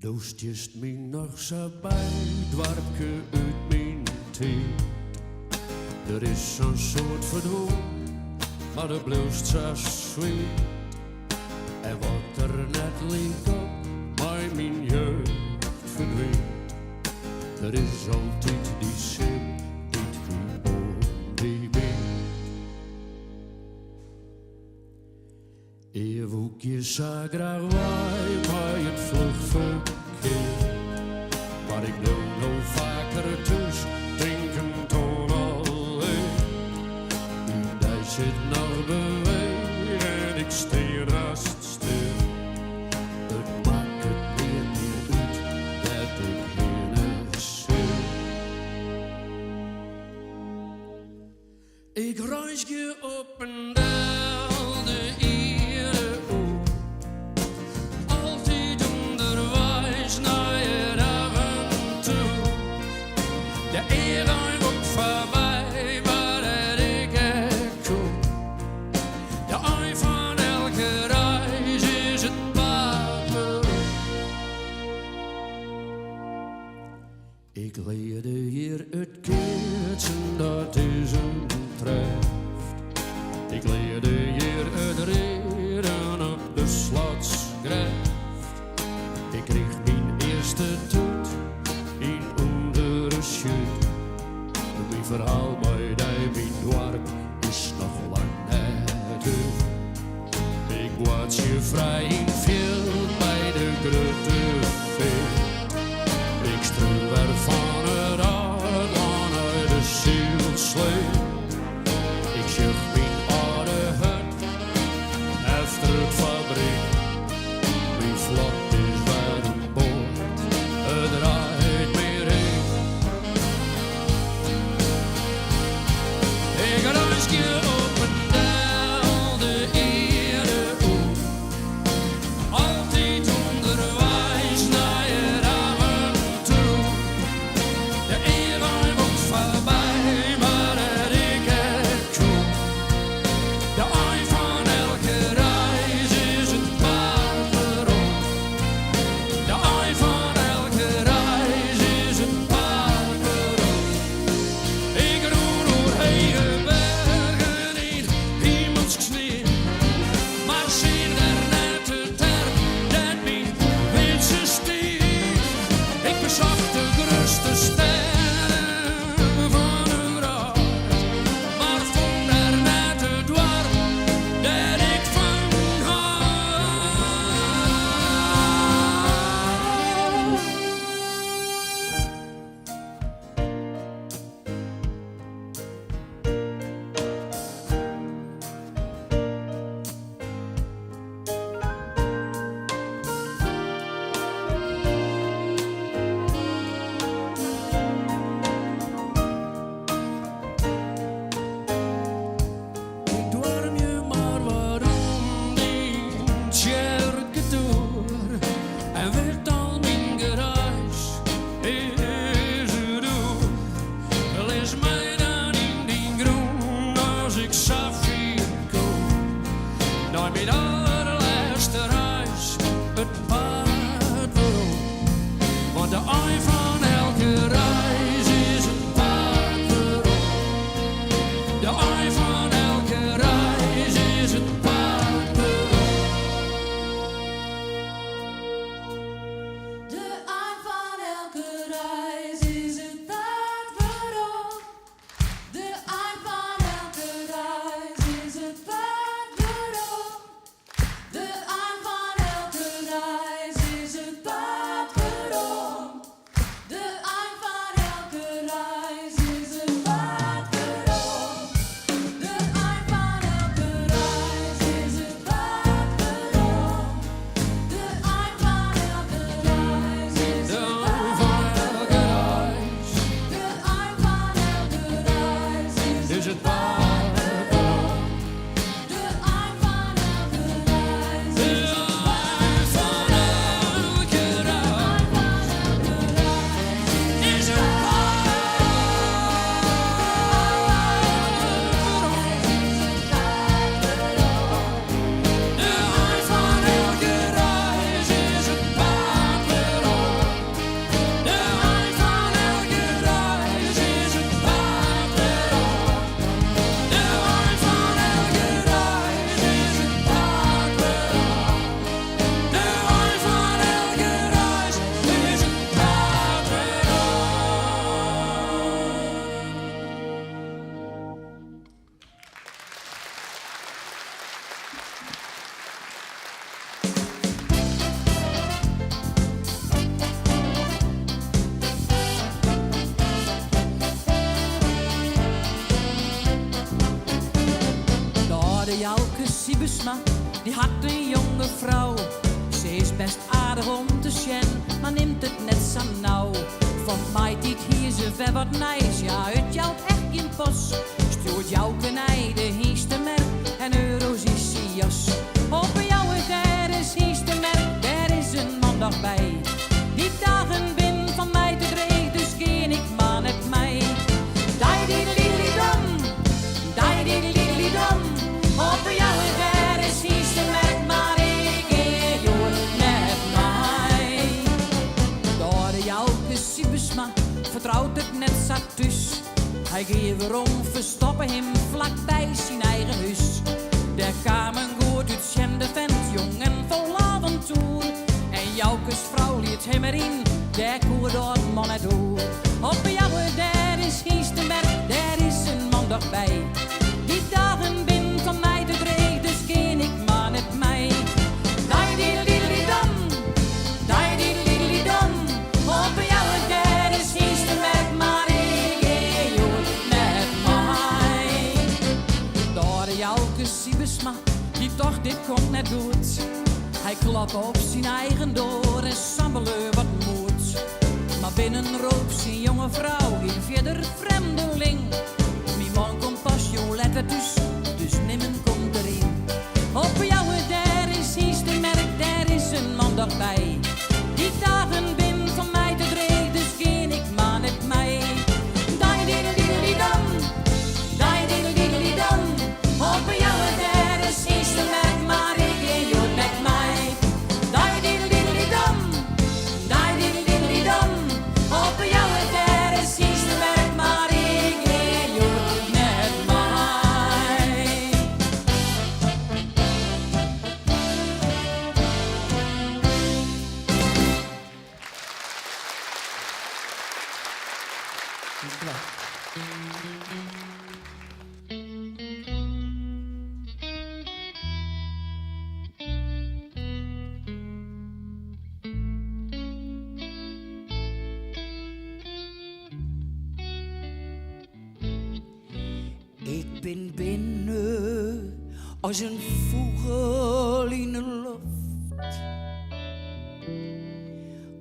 Doostjes me nog zo bij, dwarpje uit mijn tijd. Er is zo'n soort verdwoen, maar de blijft zo sweet. En wat er net liep op, maar mijn jeugd verdwijnt. Er is altijd die zin, die boom, die been. Eeuwhoekje zo graag wij, maar het vluchtverkeer. Maar ik doe nog vaker thuis, drinken ton alleen. Hij zit nog beweeg en ik steer naast stil. Het maakt het niet uit dat ik binnen zit. Ik reis je op en down de iedere oe. Altijd onderwijs naar het avontuur. De eeuwig ook voorbij, maar het ik echt kom. De ei van elke reis is het wapen. Ik leerde hier het keertje, dat is een treft. Ik leerde hier het reden op de slotsgreft. Ik kreeg mijn eerste toet in ondere schuut. Mijn verhaal bij mijn dorp is nog lang net uit. Ik was je vrij in veel bij de grote veel. Ik stroom er van het hart aan uit de ziel sleep. Ik schuif mijn oude hut efter het fabriek. Mijn vlot is bij een boord, het draait meer heen. Ik reis je op en down de iedere oe. Siebesma, die had een jonge vrouw. Ze is best aardig om te zien, maar neemt het net zo nauw. Van mij dit hier ze ver wat nice, ja het jou echt geen pas. Stuurt jou kenij de heeste merk en euro's is je jas. Op jou daar is heeste merk, daar is een man dag bij. Die dagen bin van mij te dreig, dus geen ik maar met mij. Dai di lili dam, dai di lili dam. Op jou daar is heeste merk, maar ik geef jou met mij. Door jouke Siebesma vertrouwt het net zo thuis. Hij geeft waarom verstoppen hem vlakbij zijn eigen huis. Daar kwam een goed uitzende vent, jong en vol avontuur. En Joukes vrouw liet hem erin, daar koer door het man het door. Op jou daar is Giestenberg, daar is een man dag bij. Die dagen bin van mij te dreig, dus ken ik maar met mij. Dai di lili dam, dai di lili dam. Op jou daar is Giestenberg, maar ik geef jou met mij. Door Jouke Siebesma, die toch dit komt net goed. Hij klopt op zijn eigen door en sambelen wat moet. Maar binnen roept zijn jonge vrouw een verder vreemdeling. Mijn man komt pas, joh, let het dus nimmen komt erin. Op jou daar is de merk, daar is een man dag bij. Die dagen bin van mij te dreig, dus geen ik maar met mij. Dai di lili dam, dai di lili dam. Op jou daar is de merk, maar ik geef jou met mij. Dai di lili dam, dai di lili dam. Op jou daar is de merk, maar ik geef jou met mij. Ik ben binnen als een vogel in de lucht.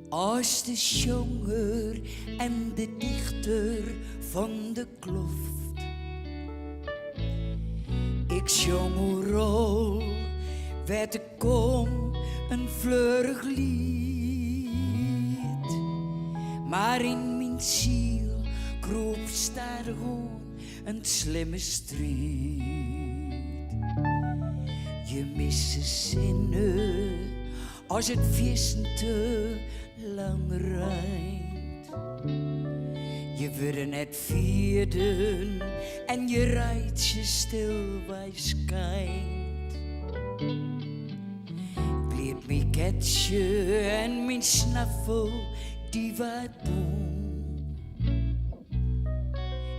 Als de zanger en de dichter van de kloft. Ik zong een rol, werd ik kom een fleurig lied. Maar in mijn ziel kroop staat gewoon een slimme strijd. Je mist de zinnen als het vissen te lang rijdt. Je wordt net vierden en je rijdt je stil bij schijnt. Bleef mijn ketje en mijn snaffel die wat boem.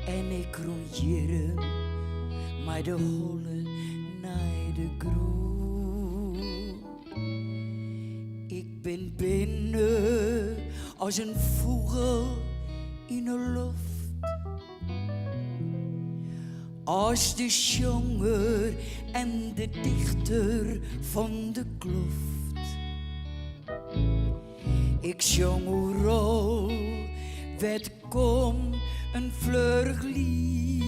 En ik roeien maar de holle naar de groen. Ik ben binnen als een vogel in de lucht. Als de zanger en de dichter van de kloft. Ik zong een rol, werd kom een fleurig lied.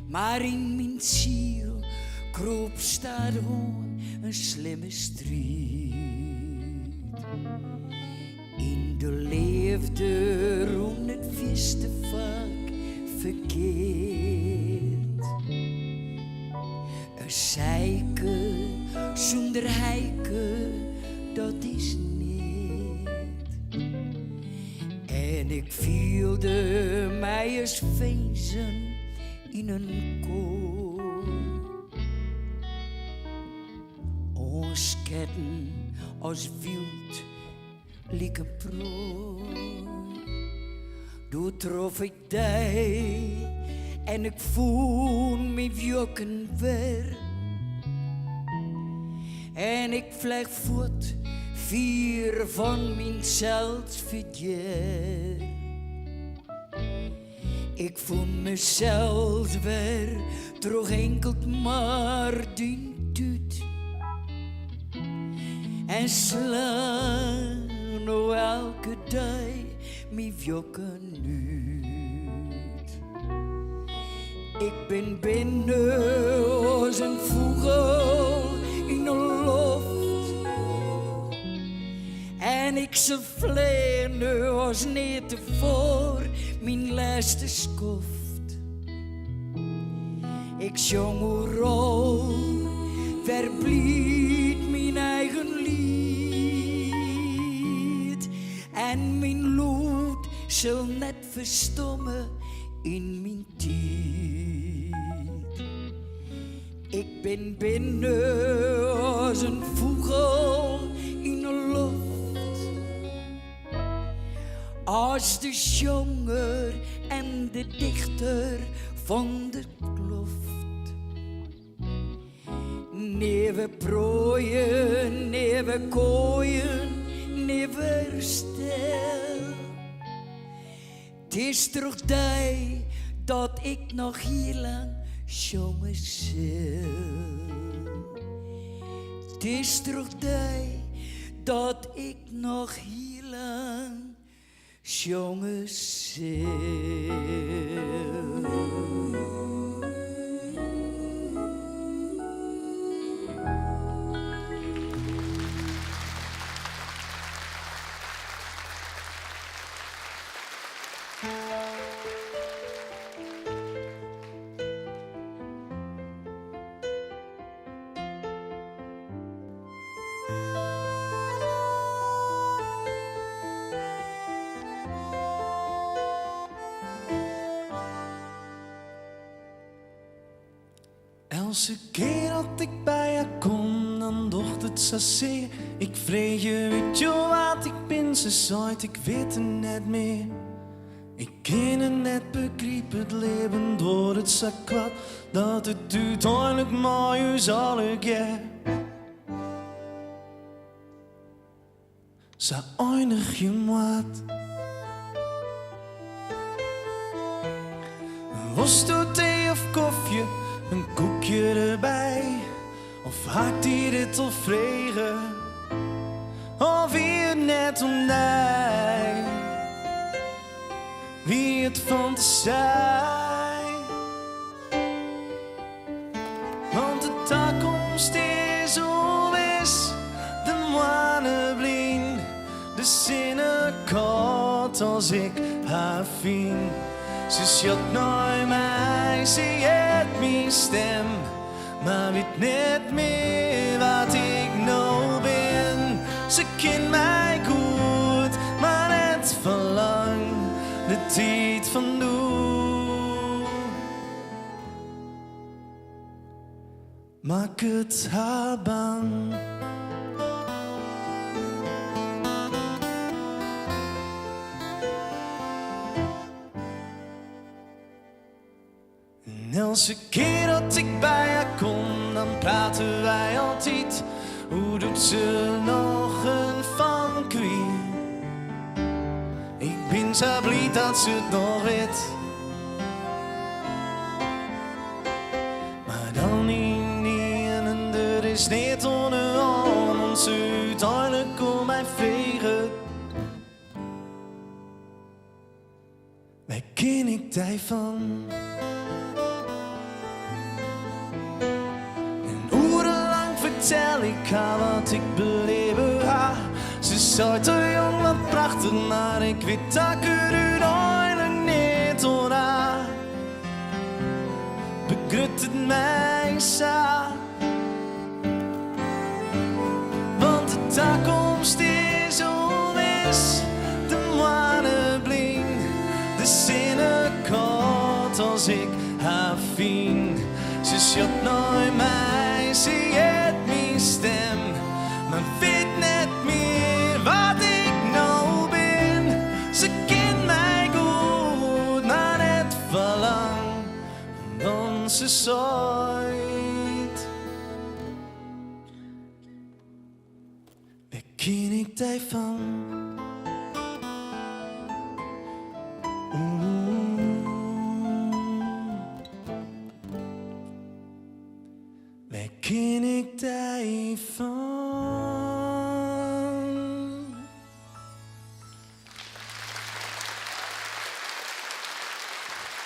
Maar in mijn ziel kroop staat gewoon een slimme strijd. In de liefde roemt het vis te vaak verkeerd. Een zeiken zonder heiken, dat is niet. En ik voelde mij als vezen in een koor. Ons ketten als wild, liek een prooi. Toen trof ik die en ik voel me jokken weer. En ik vlieg voort, vier van mijn zelfs verdier. Ik voel mezelf weer terug enkel maar die tuut. En slaan nou elke dag mijn jokken uit. Ik ben binnen als een vogel in de lucht. En ik zal vleien als niet tevoren mijn laatste skoft. Ik zong een rol, verblied mijn eigen lied. En mijn lood zal net verstommen in mijn tijd. Ik ben binnen als een vogel in de lucht. Als de zanger en de dichter van de kloft. Never prooien, never kooien, never stil. Het is toch die dat ik nog heel lang zongen zal. Het is toch die dat ik nog heel lang zongen zal. Elke keer dat ik bij je kom, dan docht het zo zeer. Ik vreeg je, weet je wat ik ben? Ze zei, ik weet het net meer. Ik ken het net begreep het leven door het zo kwad, dat het uiteindelijk mooi is alle keer. Zo eindig je wat. Was het thee of koffie? Een koekje erbij, of haakt hij dit al vregen, of hier net om mij, wie het van te zijn. Want de toekomst is onwis, de mannen blind, de zinnen koud als ik haar vind. Ze sjot naar mij, ze het mijn stem, maar weet niet meer wat ik nou ben. Ze kent mij goed, maar net verlang de tijd van doen. Maak het haar bang. En elke keer dat ik bij haar kom, dan praten wij altijd. Hoe doet ze nog een van queen? Ik ben zo blij dat ze het nog weet. Maar dan niet en er is niet onder ons uiteindelijk om mij vregen. Waar ken ik die van? Vertel ik haar wat ik beleven ha. Ze zei te jong wat prachtig, maar ik weet dat ik er uiteindelijk niet door haar. Begrut het mij sa. Want de toekomst is onwis, de mannen blind, de zinnen koud als ik haar vind. Ze sjot naar mij, ze het mijn stem, maar weet net meer wat ik nou ben. Ze kent mij goed, maar net verlang dan ze zooit. Waar ken ik die van?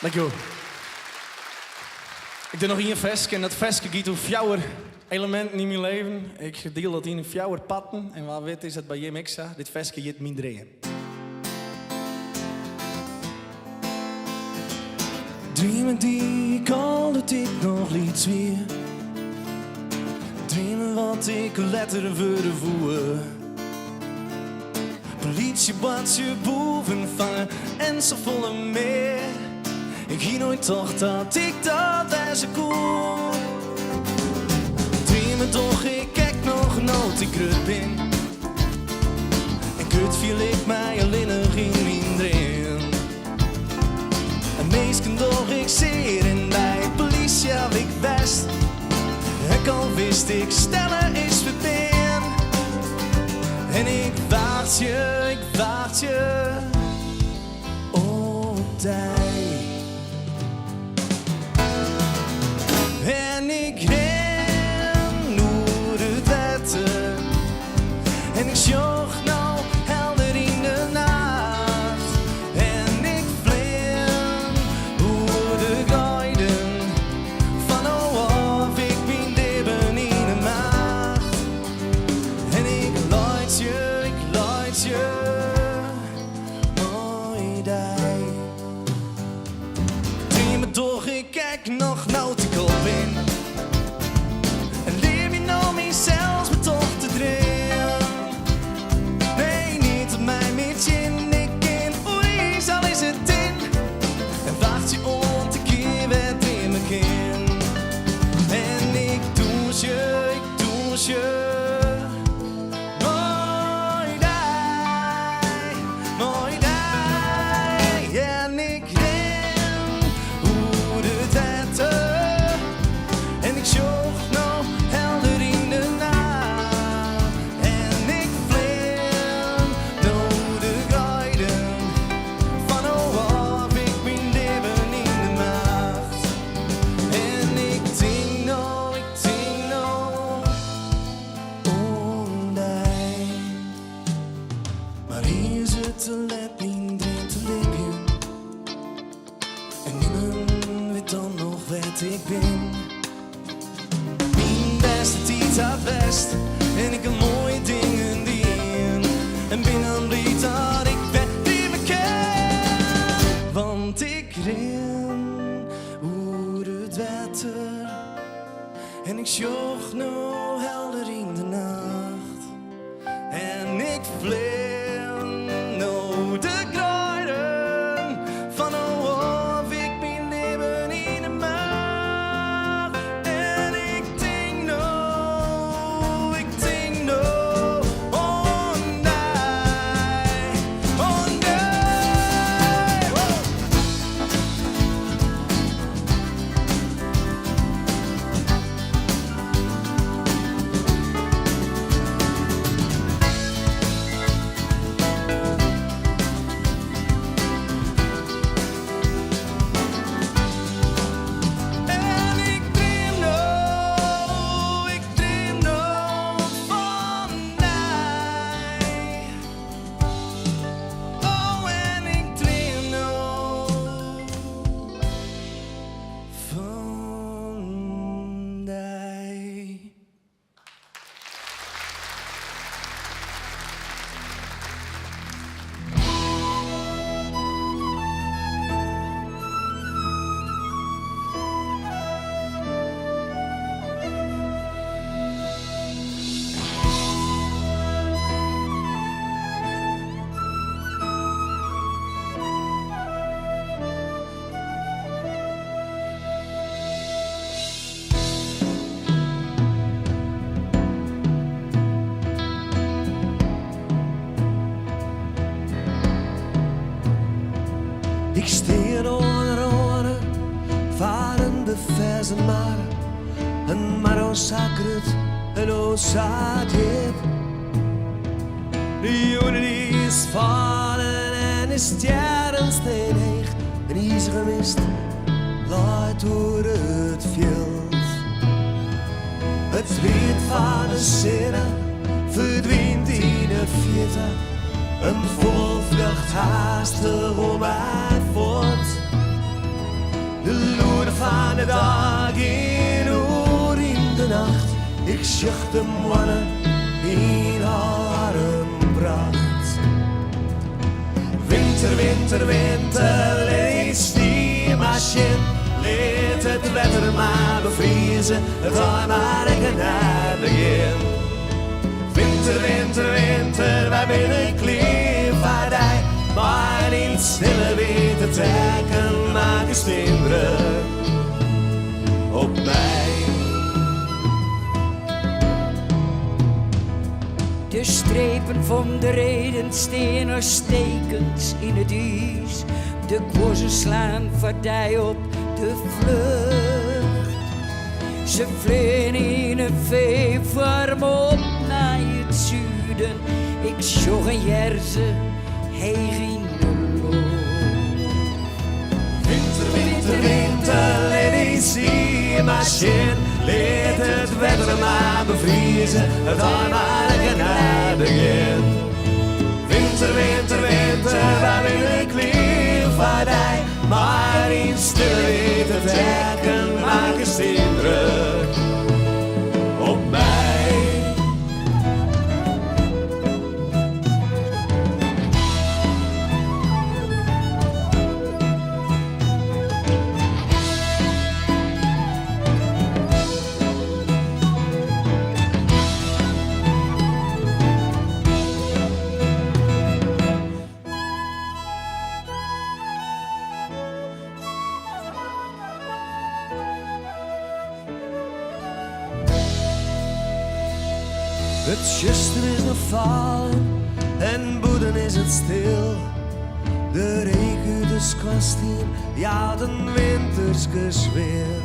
Dankjewel. Ik doe nog hier een versje en dat versje gaat over fjouwer elementen in mijn leven. Ik deel dat in fjouwer patten en wat weet is het bij Jim Exa. Dit versje gaat mijn draaien. Dromen die ik al dat ik nog liet weer. Dromen wat ik letter voor voer. Politie wat je boven vangen en zo volle meer. Ik hier nooit toch dat ik dat als ik kon. Dromen toch, ik kijk nog nooit ik rut ben. En kut viel ik mij alleen nog in mijn dream. En meestal doch ik zeer en bij politie heb ik best. Ik al wist ik stellen is verdien. En ik wacht je op tijd. En ik ren door het wetten. En ik zocht nou helder in de nacht. En ik vleem door de guiden. Van oh of ik ben dibben in de macht. En ik luid je, mooi dij. Dream me toch, ik kijk nog nou te koop in. En leer je nou meer zelfs me toch te draaien. Nee, niet op mij met je ik ken. Oei, zal is het in. En wacht je om te keer werd in mijn kin. En ik doe je. Mooi dij. En ik ren hoe de wetten. En ik zocht nog helder in de nacht. En ik vleem door de guiden. Van oh of ik ben dibben in de macht. En ik ting nou ondij. Maar hier is het te let niet drin te liggen. En niemand weet dan nog wat ik ben. Mijn beste tijd had best. En ik heb mooie dingen die. En binnen liet dat ik ben die me ken. Want ik ren hoe het wetter. En ik zocht nou helder in de nacht. En ik vleem nou de kruiden. Van oh of ik ben leven in de macht. En ik ting nou ondij. En ik dream nou van mij. Oh, en ik dream nou van mij. Ik steer onder oren, varende verzen maar. Een marosakret, een osadje. De jongen die is vallen en de sterren steen heeg. En is gemist, luid door het veld. Het zweet van de zinnen verdwijnt in de verte. Een volvlucht haastig om uit voort. De loeren van de dag in oer in de nacht. Ik zucht de mannen in haar pracht. Winter, winter, winter, lees die machine. Leed het wetter maar bevriezen, het al maar een begin. Winter, winter, winter, wij binnen kleefvaardij. Maar in stille witte trekken maken steenbrug op mij. De strepen van de reden steen als stekens in het ijs. De kozen slaan vaardij op de vlucht. Ze vliegen in een veefarm op naar het zuiden. Ik zag een jerze, hij ging de lucht. Winter, winter, winter, let is die machine. Leed het wetter maar bevriezen, het al maar een begin. Winter, winter, winter, waar ben ik kleefvaardij. Maar in stille witte trekken maken steenbrug op mij. Het zuster is nog vallen en boeden is het stil. De regen dus kwastien, ja een winterske weer.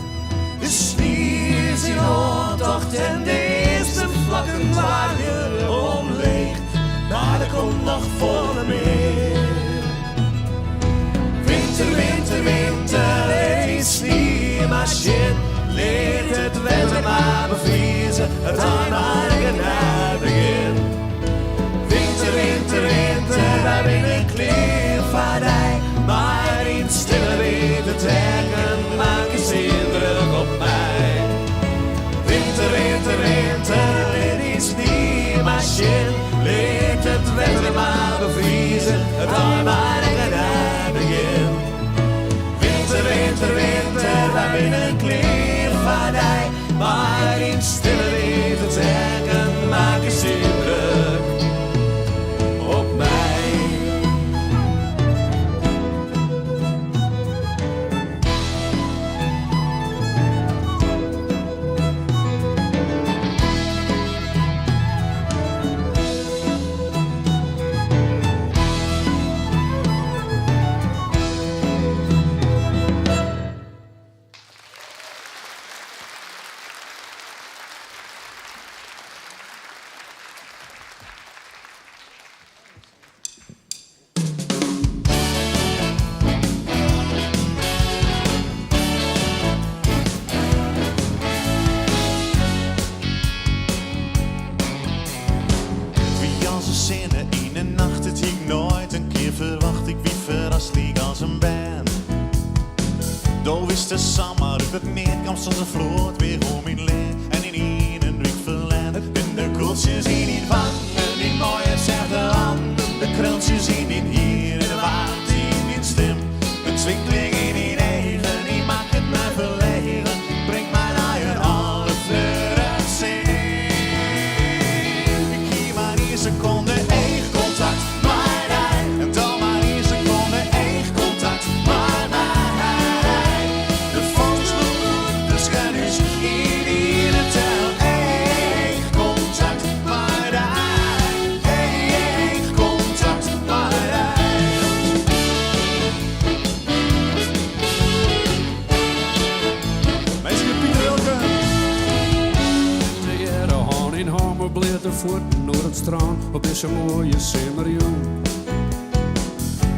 De sneeuw is in optocht en de eerste vlakken waar je omleegt. Maar er komt nog volle meer. Winter, winter, winter, het is niet machine. Leert het wetter maar bevriezen, het al maar een begin. Winter, winter, winter, wij ben een kleefvaardij. Maar in stille witte trekken maken steenbrug op mij. Winter, winter, winter, het is die machine. Leert het wetter maar bevriezen, het al maar een begin. Winter, winter, winter, wij ben een kleefvaardij. Maar in stille witte trekken maken steenbrug op mij. In een nacht, het ik nooit een keer verwacht. Ik wie verrast lieg als een band. Doe is de zomer, het meer kwam zoals een vloot weer om in leer. En in een week verlend. En de koeltjes in niet vangen, die mooie zette handen. De krultjes in hier, en de waard in niet stem. De twinkeling in die negen, die maakt het mij verlegen. Breng mij naar je alle fleuren zin. Ik geef maar een seconde. De voeten door het strand op deze mooie zomerjoen.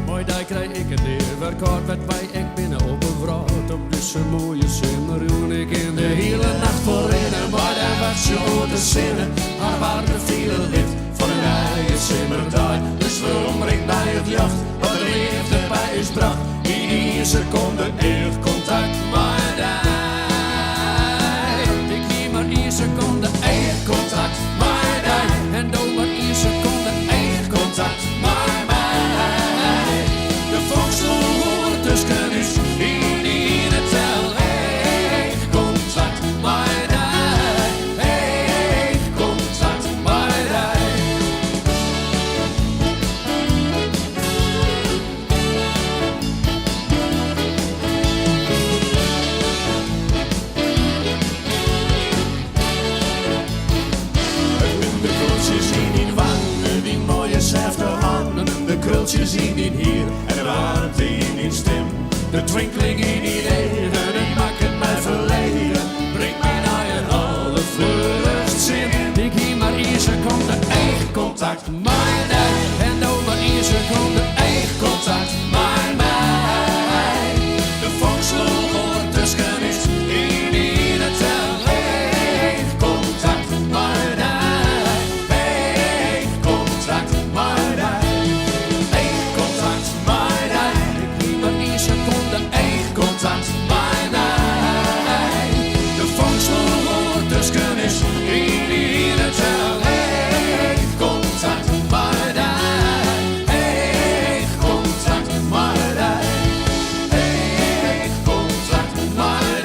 Mooi daar krijg ik het weer, werk hard werd wij ik binnen op een vracht op deze mooie zomerjoen. Ik in de hele nacht voorin, maar daar was je ooit te zinnen. Haar warme vielen lid van een eigen zomerdag. Dus we omringd bij het jacht, wat de liefde bij is bracht. In die seconde echt contact. de warmte in mijn stem. De twinkeling in die regen, het maakt het mij verleden. Brengt mij naar een allervleugst zin. Ik hier maar 1 seconde eigen Contact mijn ei. En over 1 seconde eigen contact met mij. De volkslogo tussen is in ieder teleeg. Contact met mij. Eigen contact met mij. Eigen contact met mij. Ik hier maar 1 seconde eigen Contact met mij. De volkslogo tussen is in ieder teleeg. Contact met mij. Eigen contact met mij. Eigen contact met mij.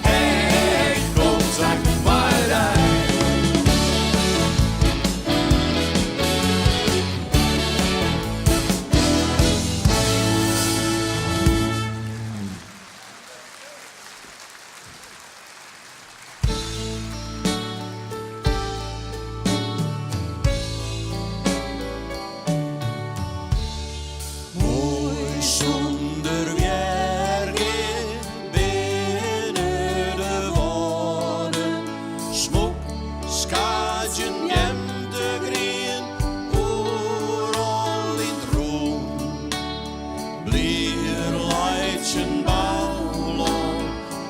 Eigen contact met mij. Mooi zonder werken binnen de woorden. Smok, skaatjen, jem te grien, overal in het roem. Blier leidjen bouwen,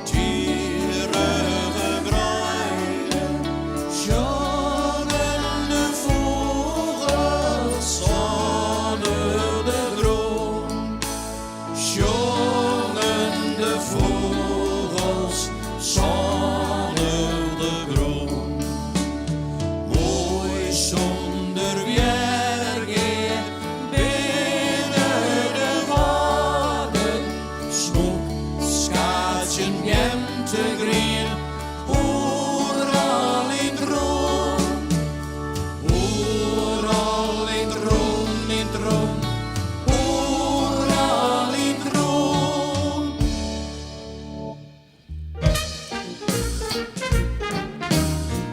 tierige graaien. Jongen de vogels zonder de droom. Jongen de vogels zonder de droom. Mooi zonder werken binnen de woorden. Smok, skaatjen, jem te grien, overal in droom. Overal in droom, in droom. Overal in droom.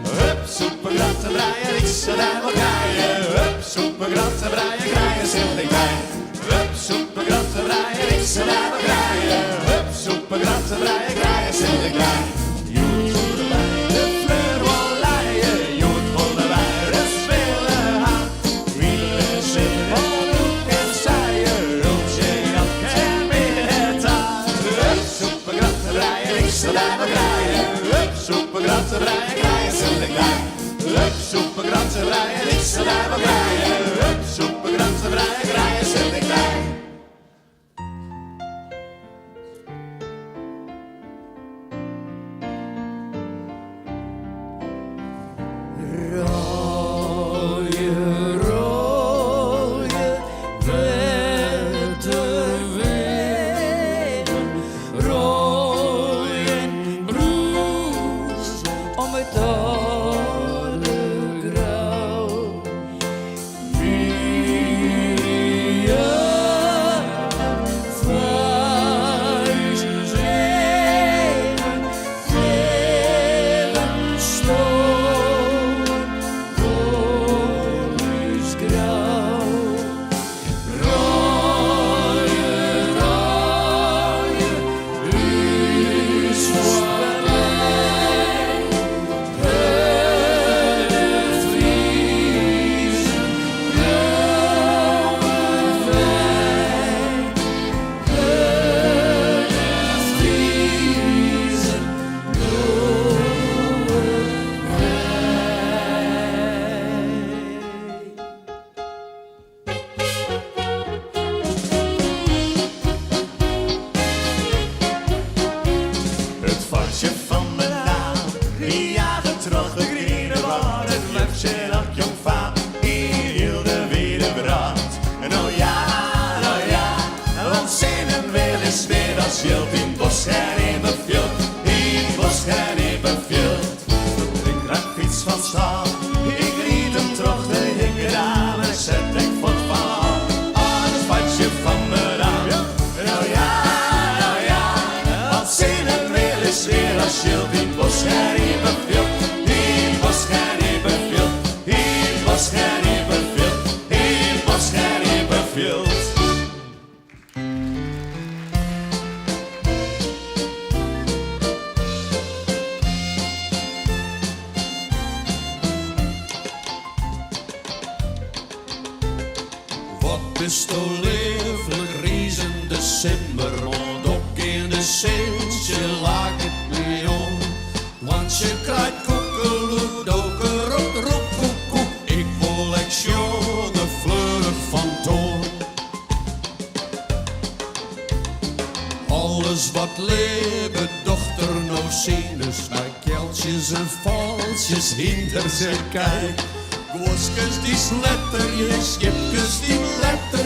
Hup, soepen, gratten, breien, riksen en wat graaien. Hup, soepen, gratten, breien, graaien, zil ik bij. Hup, soepen, gratten, breien, riksen en wat graaien. Hup, soepen, gratten, breien, graaien, zil ik bij. Joet voor de bij, de fleur wil leien. Joet voor de bij, de spelen aan. Wielen zitten van hoek en zijen. Roodje, dat kan weer het aan. Hup, soepen, gratten, breien, riksen en wat graaien. Hup, soepen, gratten, breien, graaien, zil ik bij. Hup, soepen, gratten, breien, riksen en wat graaien. Hup, soepen, gratten, breien, graaien, zil ik bij. Rooie, rooie, witte wegen, rooie broes om het alle grauw. Vier vuist zegen, geven stoot, is grauw. Rooie, rooie, is voorbij. Het vriezen, blauwe wijn. Het vriezen, blauwe Het varsje van de naam, die jagen terug de grine waar. Het lefje dat jong vaam, die hielde weer de brand. Nou ja, want zinnen wil is weer als jilt in het bos en in het veld. In het bos en in het veld. Ik raak fiets van stal, ik riet hem terug de hikken aan en zet ik voor het verhaal. Het varsje van de naam, nou ja, want zinnen wil is weer als jilt in het bos en in het veld. In het bos en in het veld. In het bos en in het veld. In het bos en in het veld. zo lieflijk riezen december, want ook in de Sintje laat het me om. Want je krijgt koekeloek, doker op de roep, koek, koek. Ik wil echt jonge vleurig van toon. Alles wat leven dochter nou zien is, bij keltjes en valtjes hinter ze kijkt. Goosjes die sletterjes, skipjes die letter.